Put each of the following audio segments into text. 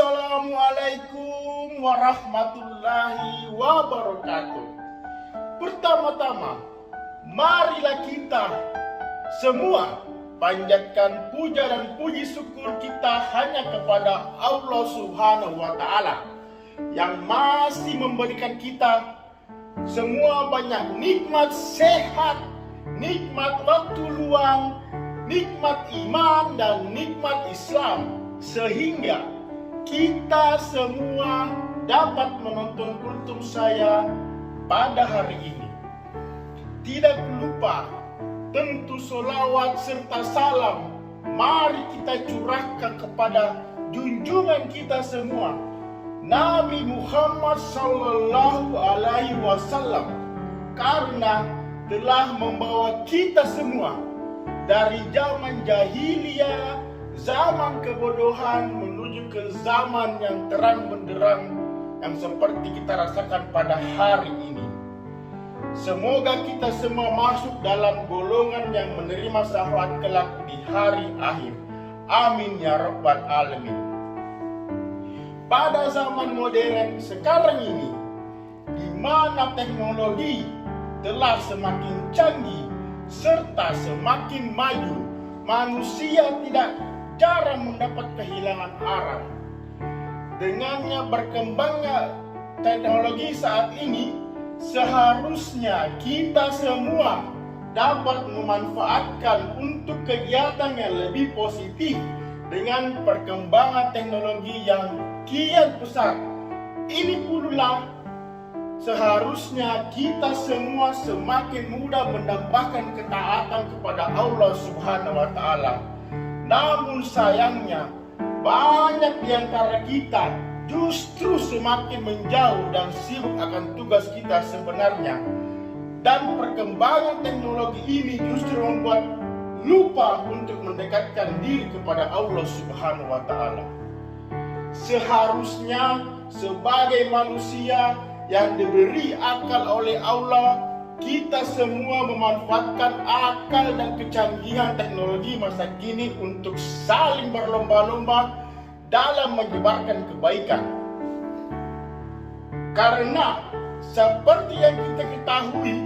Assalamualaikum warahmatullahi wabarakatuh. Pertama-tama, marilah kita semua panjatkan puja dan puji syukur kita hanya kepada Allah Subhanahu wa Ta'ala yang masih memberikan kita semua banyak nikmat sehat, nikmat waktu luang, nikmat iman dan nikmat Islam, sehingga kita semua dapat menonton kultum saya pada hari ini. Tidak lupa, tentu solawat serta salam mari kita curahkan kepada junjungan kita semua, Nabi Muhammad Sallallahu Alaihi Wasallam, karena telah membawa kita semua dari zaman jahiliyah, zaman kebodohan menuju ke zaman yang terang benderang yang seperti kita rasakan pada hari ini. Semoga kita semua masuk dalam golongan yang menerima syafaat kelak di hari akhir. Amin ya rabbal alamin. Pada zaman modern sekarang ini, di mana teknologi telah semakin canggih serta semakin maju, manusia tidak jarang mendapat kehilangan arah. Dengannya berkembangnya teknologi saat ini, seharusnya kita semua dapat memanfaatkan untuk kegiatan yang lebih positif dengan perkembangan teknologi yang kian pesat. Ini pula seharusnya kita semua semakin mudah menambahkan ketaatan kepada Allah Subhanahu wa Ta'ala. Namun sayangnya, banyak di antara kita justru semakin menjauh dan sibuk akan tugas kita sebenarnya. Dan perkembangan teknologi ini justru membuat lupa untuk mendekatkan diri kepada Allah Subhanahu wa Ta'ala. Seharusnya sebagai manusia yang diberi akal oleh Allah, kita semua memanfaatkan akal dan kecanggihan teknologi masa kini untuk saling berlomba-lomba dalam menyebarkan kebaikan. Karena seperti yang kita ketahui,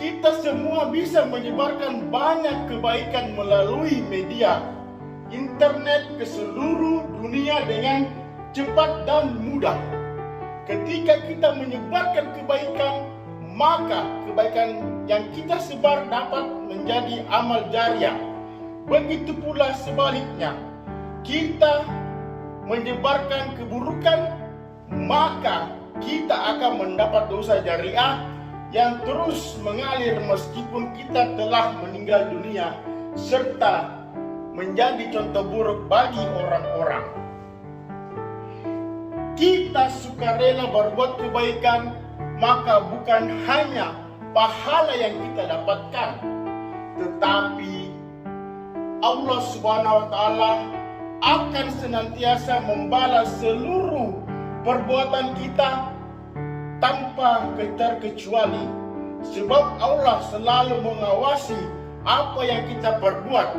kita semua bisa menyebarkan banyak kebaikan melalui media internet ke seluruh dunia dengan cepat dan mudah. Ketika kita menyebarkan kebaikan, maka kebaikan yang kita sebar dapat menjadi amal jariah. Begitu pula sebaliknya, kita menyebarkan keburukan, maka kita akan mendapat dosa jariah yang terus mengalir meskipun kita telah meninggal dunia, serta menjadi contoh buruk bagi orang-orang. Kita sukarela berbuat kebaikan, maka bukan hanya pahala yang kita dapatkan, tetapi Allah Subhanahu wa Ta'ala akan senantiasa membalas seluruh perbuatan kita tanpa terkecuali. Sebab Allah selalu mengawasi apa yang kita perbuat,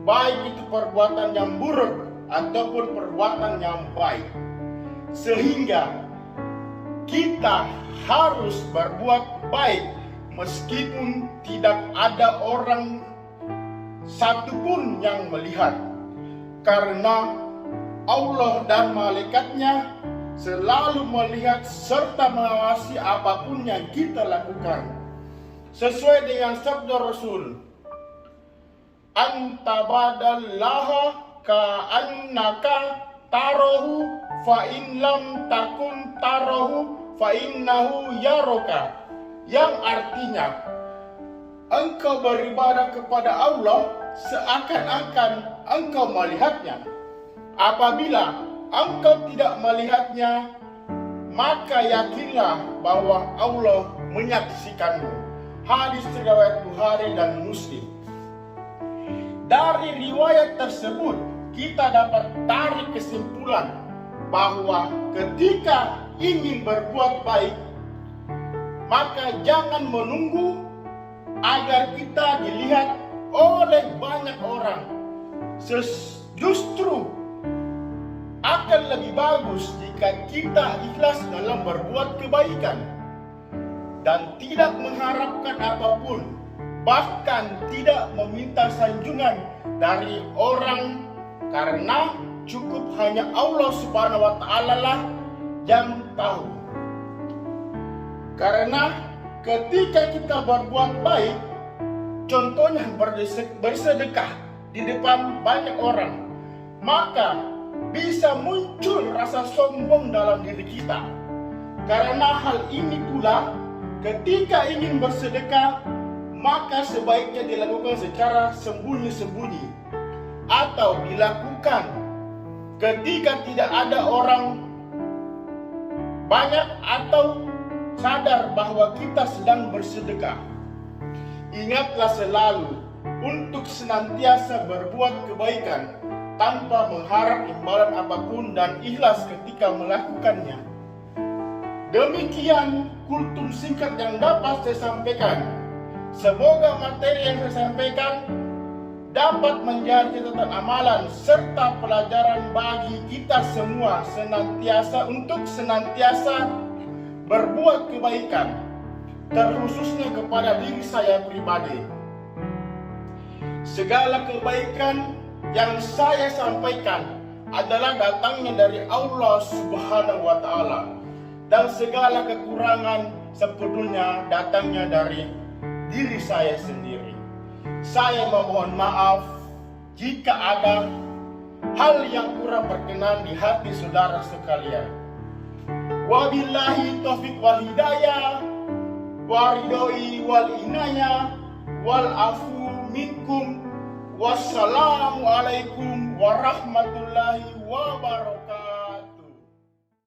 baik itu perbuatan yang buruk ataupun perbuatan yang baik. Sehingga kita harus berbuat baik meskipun tidak ada orang satupun yang melihat, karena Allah dan malaikatnya selalu melihat serta mengawasi apapun yang kita lakukan. Sesuai dengan sabda Rasul, anta badallaha ka'annaka tarahu fa in lam takun tarahu fa innahu yaraka, yang artinya engkau beribadah kepada Allah seakan-akan engkau melihatnya. Apabila engkau tidak melihatnya, maka yakinlah bahwa Allah menyaksikanmu. Hadis riwayat Bukhari dan Muslim. Dari riwayat tersebut kita dapat tarik kesimpulan bahwa ketika ingin berbuat baik, maka jangan menunggu agar kita dilihat oleh banyak orang. Justru akan lebih bagus jika kita ikhlas dalam berbuat kebaikan dan tidak mengharapkan apapun, bahkan tidak meminta sanjungan dari orang, karena cukup hanya Allah Subhanahu wa Ta'ala lah yang tahu. Karena ketika kita berbuat baik, contohnya bersedekah di depan banyak orang, maka bisa muncul rasa sombong dalam diri kita. Karena hal ini pula, ketika ingin bersedekah, maka sebaiknya dilakukan secara sembunyi-sembunyi atau dilakukan ketika tidak ada orang banyak atau sadar bahwa kita sedang bersedekah. Ingatlah selalu untuk senantiasa berbuat kebaikan tanpa mengharap imbalan apapun dan ikhlas ketika melakukannya. Demikian kultum singkat yang dapat saya sampaikan. Semoga materi yang saya sampaikan dapat menjadi catatan amalan serta pelajaran bagi kita semua untuk senantiasa berbuat kebaikan, terkhususnya kepada diri saya pribadi. Segala kebaikan yang saya sampaikan adalah datangnya dari Allah Subhanahu wa Ta'ala, dan segala kekurangan sepenuhnya datangnya dari diri saya sendiri. Saya memohon maaf jika ada hal yang kurang berkenan di hati saudara sekalian. Wabillahi taufiq wal hidayah, waridoi wal inayah, wal afu minkum. Wassalamualaikum warahmatullahi wabarakatuh.